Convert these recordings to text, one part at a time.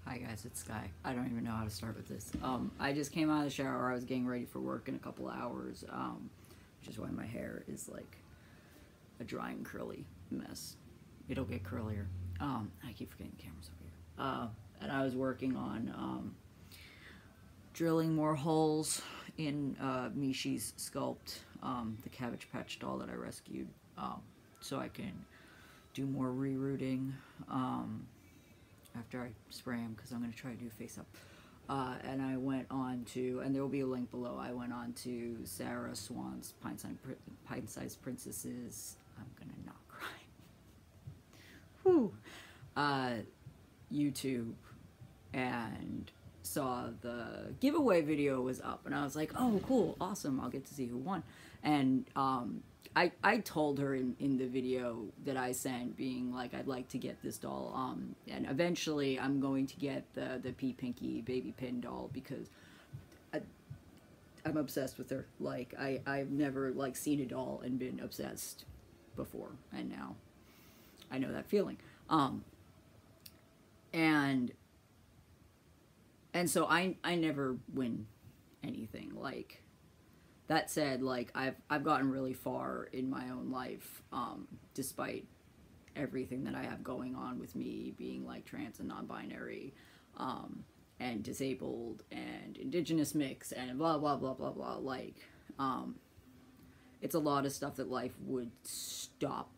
Hi guys, it's Sky. I don't even know how to start with this. I just came out of the shower. I was getting ready for work in a couple of hours, which is why my hair is like a drying curly mess. It'll get curlier. I keep forgetting the camera's over here. And I was working on drilling more holes in Mishi's sculpt, the Cabbage Patch doll that I rescued, so I can do more rerouting after I spray him, because I'm going to try to do face up. And I went on to, and there will be a link below, I went on to Sarah Swandzz Pint-Sized Princesses, I'm going to not cry, whew, YouTube, and saw the giveaway video was up, and I was like, oh cool, awesome, I'll get to see who won. And I told her in the video that I sent, being like, I'd like to get this doll, and eventually I'm going to get the P Pinky baby pin doll, because I'm obsessed with her. Like, I've never like seen a doll and been obsessed before, and now I know that feeling. And so I never win anything. Like, that said, like, I've gotten really far in my own life, despite everything that I have going on with me being like trans and non-binary, and disabled and indigenous mix and blah blah blah blah blah. Like, it's a lot of stuff that life would stop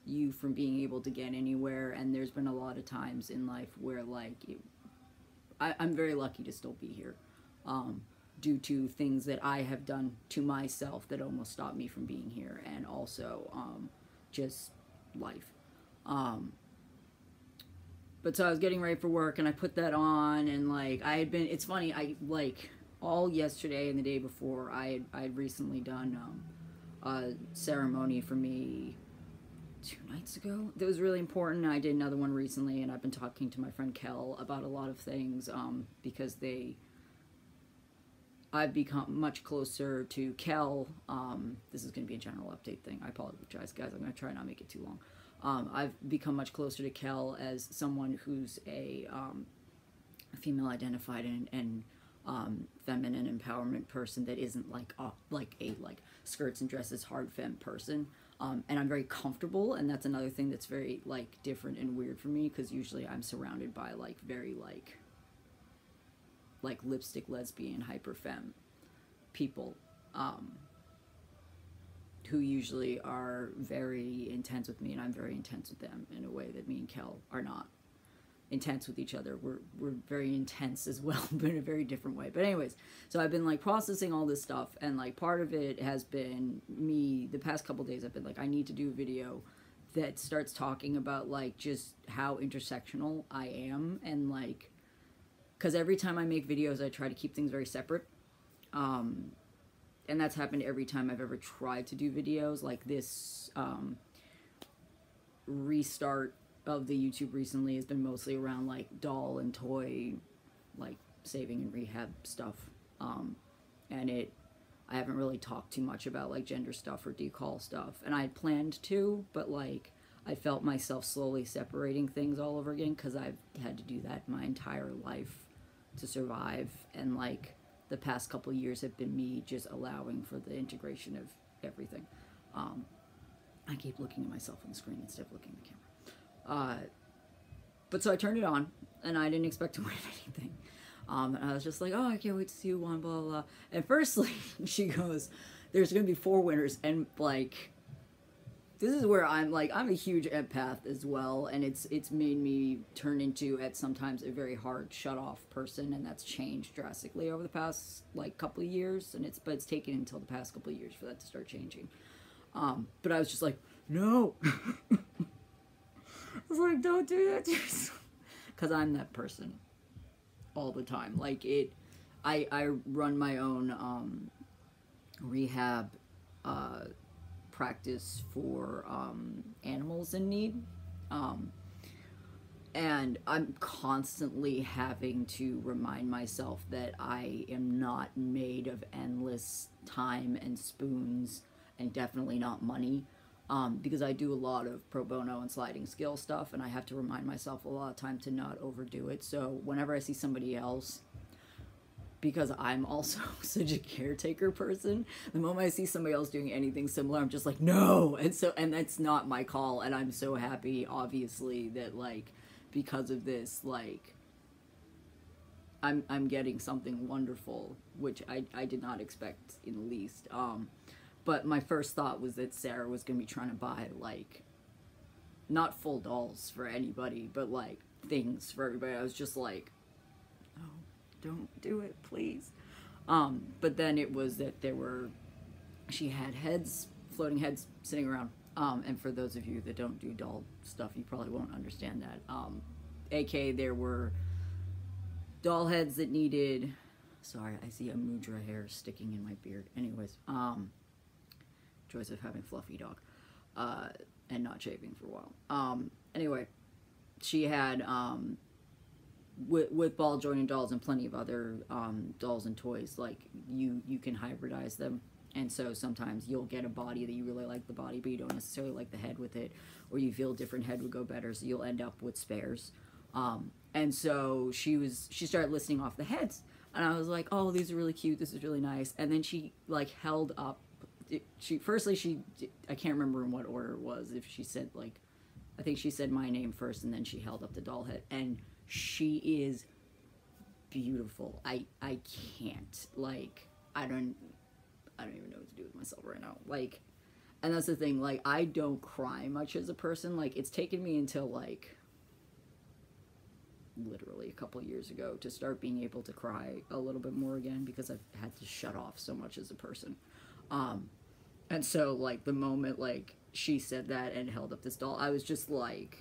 you from being able to get anywhere, and there's been a lot of times in life where like I'm very lucky to still be here, due to things that I have done to myself that almost stopped me from being here, and also just life. But so I was getting ready for work, and I put that on, and like I had been, it's funny, I like all yesterday and the day before I had recently done a ceremony for me 2 nights ago that was really important. I did another one recently, and I've been talking to my friend Kel about a lot of things, because I've become much closer to Kel. This is going to be a general update thing. I apologize, guys. I'm going to try not to make it too long. I've become much closer to Kel as someone who's a female identified and feminine empowerment person that isn't like a skirts and dresses hard femme person. And I'm very comfortable, and that's another thing that's very like different and weird for me, because usually I'm surrounded by like very like lipstick lesbian hyper femme people, who usually are very intense with me, and I'm very intense with them in a way that me and Kel are not intense with each other. We're very intense as well, but in a very different way. But anyways, so I've been like processing all this stuff, and like part of it has been me, the past couple days I've been like, I need to do a video that starts talking about like just how intersectional I am, and like, because every time I make videos I try to keep things very separate, and that's happened every time I've ever tried to do videos. Like this restart of the YouTube recently has been mostly around like doll and toy, like saving and rehab stuff, and I haven't really talked too much about like gender stuff or decall stuff, and I had planned to, but like I felt myself slowly separating things all over again, because I've had to do that my entire life to survive, and like the past couple of years have been me just allowing for the integration of everything. I keep looking at myself on the screen instead of looking at the camera. But so I turned it on, and I didn't expect to win anything. And I was just like, oh, I can't wait to see who won, blah, blah, blah. And firstly, she goes, there's going to be 4 winners. And like, this is where I'm like, I'm a huge empath as well. And it's made me turn into, at sometimes, a very hard shut off person. And that's changed drastically over the past like couple of years. And but it's taken until the past couple of years for that to start changing. But I was just like, no. I was like, don't do that to yourself. Because I'm that person all the time. Like, I run my own rehab practice for animals in need. And I'm constantly having to remind myself that I am not made of endless time and spoons, and definitely not money. because I do a lot of pro bono and sliding scale stuff, and I have to remind myself a lot of time to not overdo it. So whenever I see somebody else, because I'm also such a caretaker person, the moment I see somebody else doing anything similar, I'm just like, no. And that's not my call. And I'm so happy, obviously, that like, because of this, like, I'm getting something wonderful, which I did not expect in the least. But my first thought was that Sarah was going to be trying to buy, like, not full dolls for anybody, but like things for everybody. I was just like, oh, don't do it, please. But then it was that she had heads, floating heads sitting around. And for those of you that don't do doll stuff, you probably won't understand that. AK, there were doll heads that needed, sorry, I see a mudra hair sticking in my beard. Anyways, joys of having fluffy dog, and not shaving for a while. Anyway, she had, with ball joining dolls and plenty of other dolls and toys, like you can hybridize them, and so sometimes you'll get a body that you really like the body, but you don't necessarily like the head with it, or you feel a different head would go better, so you'll end up with spares. And so she started listing off the heads, and I was like, oh, these are really cute, this is really nice. And then she like held up, I can't remember in what order it was, if she said, like, I think she said my name first, and then she held up the doll head, and she is beautiful. I can't, like, I don't even know what to do with myself right now. Like, and that's the thing, like, I don't cry much as a person. Like, it's taken me until, like, literally a couple years ago to start being able to cry a little bit more again, because I've had to shut off so much as a person. And so, like, the moment, like, she said that and held up this doll, I was just like,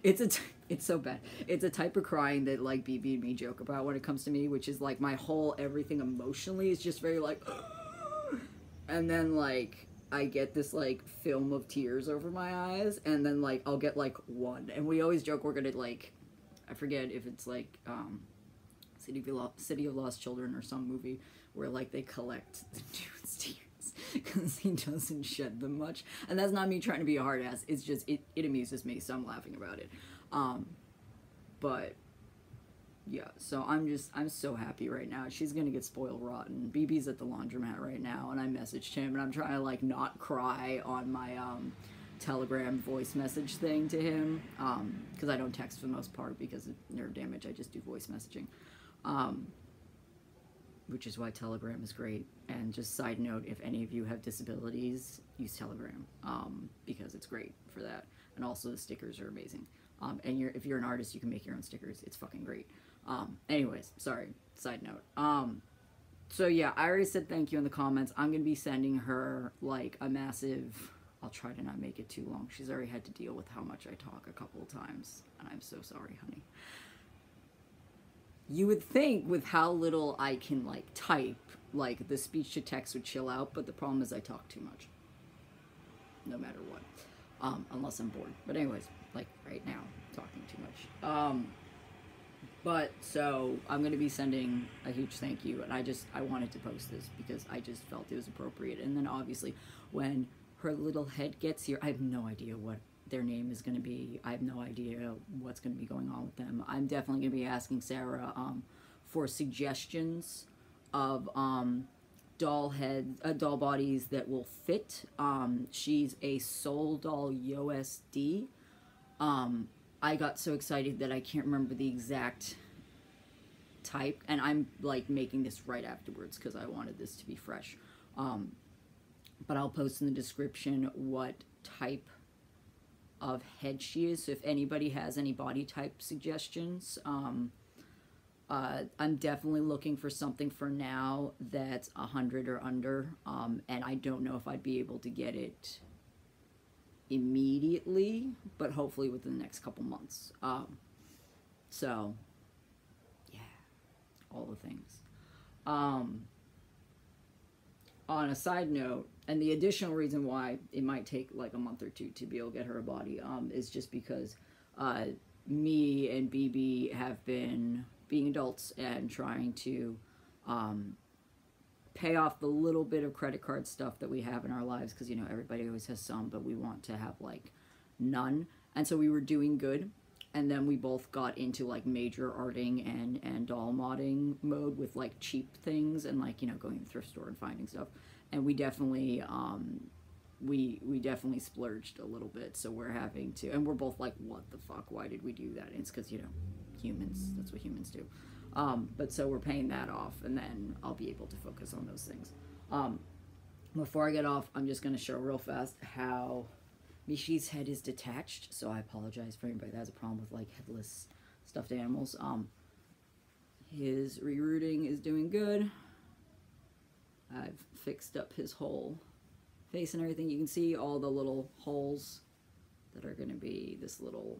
it's so bad. It's a type of crying that, like, BB and me joke about when it comes to me, which is, like, my whole everything emotionally is just very, like, and then, like, I get this, like, film of tears over my eyes, and then, like, I'll get, like, one. And we always joke we're gonna, like, I forget if it's, like, City of Lost Children or some movie where, like, they collect the dude's tears because he doesn't shed them much. And that's not me trying to be a hard ass. It's just, it amuses me, so I'm laughing about it. But yeah, so I'm so happy right now. She's gonna get spoiled rotten. BB's at the laundromat right now, and I messaged him, and I'm trying to, like, not cry on my Telegram voice message thing to him, because I don't text for the most part because of nerve damage. I just do voice messaging, which is why Telegram is great. And just side note, if any of you have disabilities, use Telegram, because it's great for that. And also the stickers are amazing. And if you're an artist, you can make your own stickers. It's fucking great. Anyways, sorry, side note. So yeah, I already said thank you in the comments. I'm going to be sending her, like, a massive, I'll try to not make it too long. She's already had to deal with how much I talk a couple of times, and I'm so sorry, honey. You would think with how little I can, like, type, like, the speech to text would chill out, but the problem is I talk too much. No matter what. Unless I'm bored. But anyways, like, right now, talking too much. But, so, I'm going to be sending a huge thank you, and I wanted to post this because I just felt it was appropriate. And then, obviously, when her little head gets here, I have no idea what their name is going to be. I have no idea what's going to be going on with them. I'm definitely going to be asking Sarah for suggestions of doll bodies that will fit. She's a Soul Doll USD. I got so excited that I can't remember the exact type, and I'm, like, making this right afterwards because I wanted this to be fresh. But I'll post in the description what type of head she is, so if anybody has any body type suggestions. I'm definitely looking for something for now that's 100 or under, and I don't know if I'd be able to get it immediately, but hopefully within the next couple months. So yeah, all the things. On a side note, and the additional reason why it might take, like, a month or two to be able to get her a body, is just because me and BB have been being adults and trying to pay off the little bit of credit card stuff that we have in our lives, because, you know, everybody always has some, but we want to have, like, none. And so we were doing good, and then we both got into, like, major arting and doll modding mode with, like, cheap things and, like, you know, going to the thrift store and finding stuff. And we definitely, we definitely splurged a little bit, so we're having to, and we're both like, what the fuck, why did we do that? And it's because, you know, humans, that's what humans do. But so we're paying that off, and then I'll be able to focus on those things. Before I get off, I'm just going to show real fast how Mishi's head is detached, so I apologize for anybody that has a problem with, like, headless stuffed animals. His rerooting is doing good. I've fixed up his whole face and everything. You can see all the little holes that are going to be this little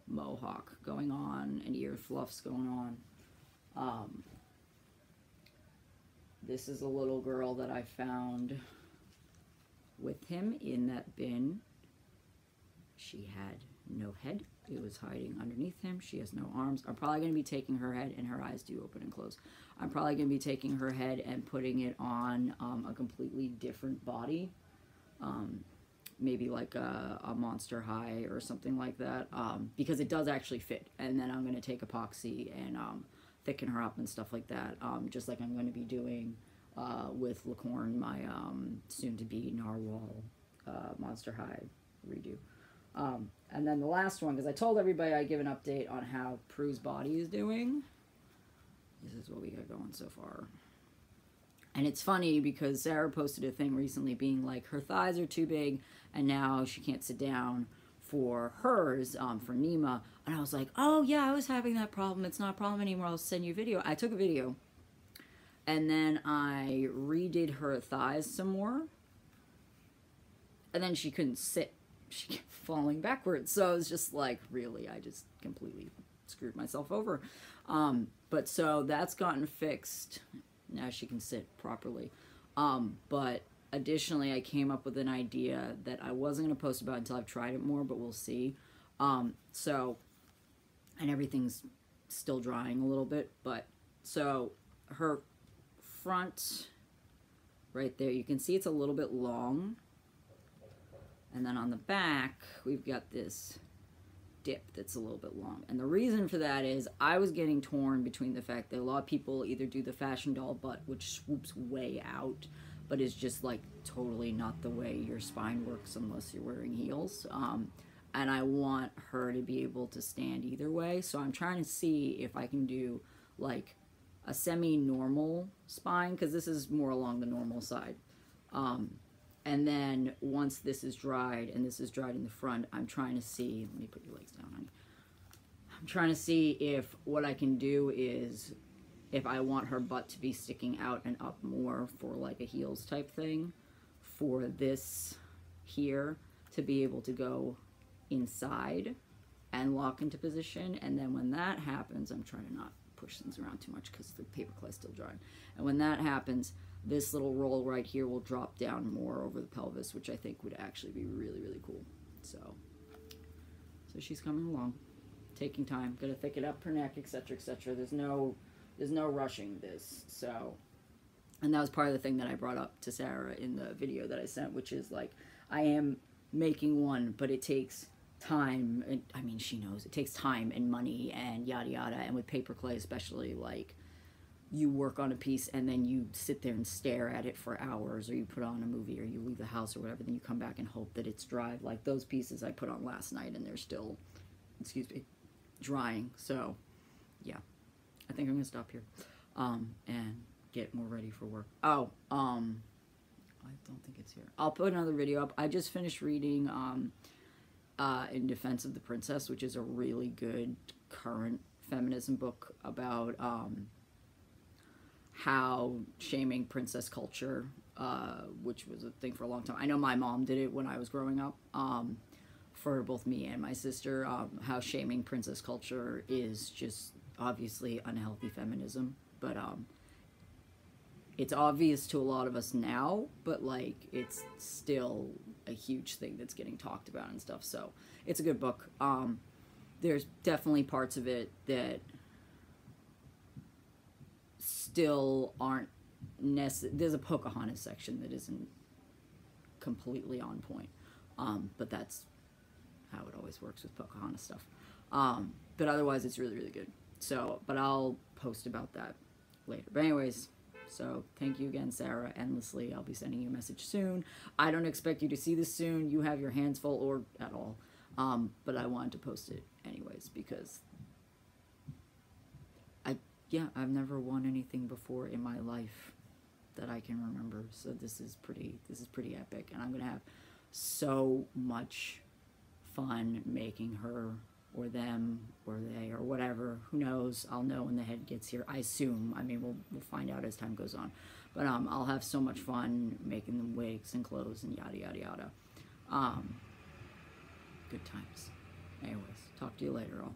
mohawk going on and ear fluffs going on. This is a little girl that I found with him in that bin. She had no head. It was hiding underneath him. She has no arms. I'm probably going to be taking her head, and her eyes do open and close. I'm probably going to be taking her head and putting it on a completely different body. Maybe like a Monster High or something like that, because it does actually fit. And then I'm going to take epoxy and thicken her up and stuff like that, just like I'm going to be doing with Lacorn, my soon-to-be Narwhal Monster High redo. And then the last one, because I told everybody I'd give an update on how Prue's body is doing. This is what we got going so far. And it's funny because Sarah posted a thing recently being like, her thighs are too big and now she can't sit down for hers, for Nima. And I was like, oh yeah, I was having that problem. It's not a problem anymore. I'll send you a video. I took a video and then I redid her thighs some more. And then she couldn't sit. She kept falling backwards. So I was just like, really, I just completely screwed myself over. But so that's gotten fixed. Now she can sit properly. But additionally, I came up with an idea that I wasn't going to post about until I've tried it more, but we'll see. So, and everything's still drying a little bit, but so her front right there, you can see it's a little bit long. And then on the back, we've got this dip that's a little bit long. And the reason for that is I was getting torn between the fact that a lot of people either do the fashion doll butt, which swoops way out, but is just like totally not the way your spine works unless you're wearing heels. And I want her to be able to stand either way. So I'm trying to see if I can do like a semi-normal spine, because this is more along the normal side. And then once this is dried, and this is dried in the front, I'm trying to see, let me put your legs down, honey. I'm trying to see if what I can do is, if I want her butt to be sticking out and up more for like a heels type thing, for this here to be able to go inside and lock into position. And then when that happens, I'm trying to not push things around too much because the paper clay is still drying. And when that happens, this little roll right here will drop down more over the pelvis, which I think would actually be really, really cool. So she's coming along, taking time. Gonna thicken up her neck, etc., etc. There's no rushing this. So, and that was part of the thing that I brought up to Sarah in the video that I sent, which is like, I am making one, but it takes time. And, I mean, she knows it takes time and money and yada yada. And with paper clay, especially, like, you work on a piece and then you sit there and stare at it for hours, or you put on a movie, or you leave the house or whatever, then you come back and hope that it's dry. Like those pieces I put on last night and they're still, excuse me, drying. So yeah, I think I'm gonna stop here and get more ready for work. Oh, I don't think it's here. I'll put another video up. I just finished reading In Defense of the Princess, which is a really good current feminism book about how shaming princess culture, which was a thing for a long time. I know my mom did it when I was growing up, for both me and my sister, how shaming princess culture is just obviously unhealthy feminism, but it's obvious to a lot of us now, but like it's still a huge thing that's getting talked about and stuff. So it's a good book. There's definitely parts of it that still aren't there's a Pocahontas section that isn't completely on point, but that's how it always works with Pocahontas stuff. But otherwise, it's really, really good. So, but I'll post about that later. But anyways, so thank you again, Sarah, endlessly. I'll be sending you a message soon. I don't expect you to see this soon. You have your hands full or at all. But I wanted to post it anyways because I've never won anything before in my life that I can remember. So this is pretty epic, and I'm gonna have so much fun making her or them or they or whatever. Who knows? I'll know when the head gets here. I assume. I mean, we'll find out as time goes on. But I'll have so much fun making them wigs and clothes and yada yada yada. Good times. Anyways, talk to you later, all.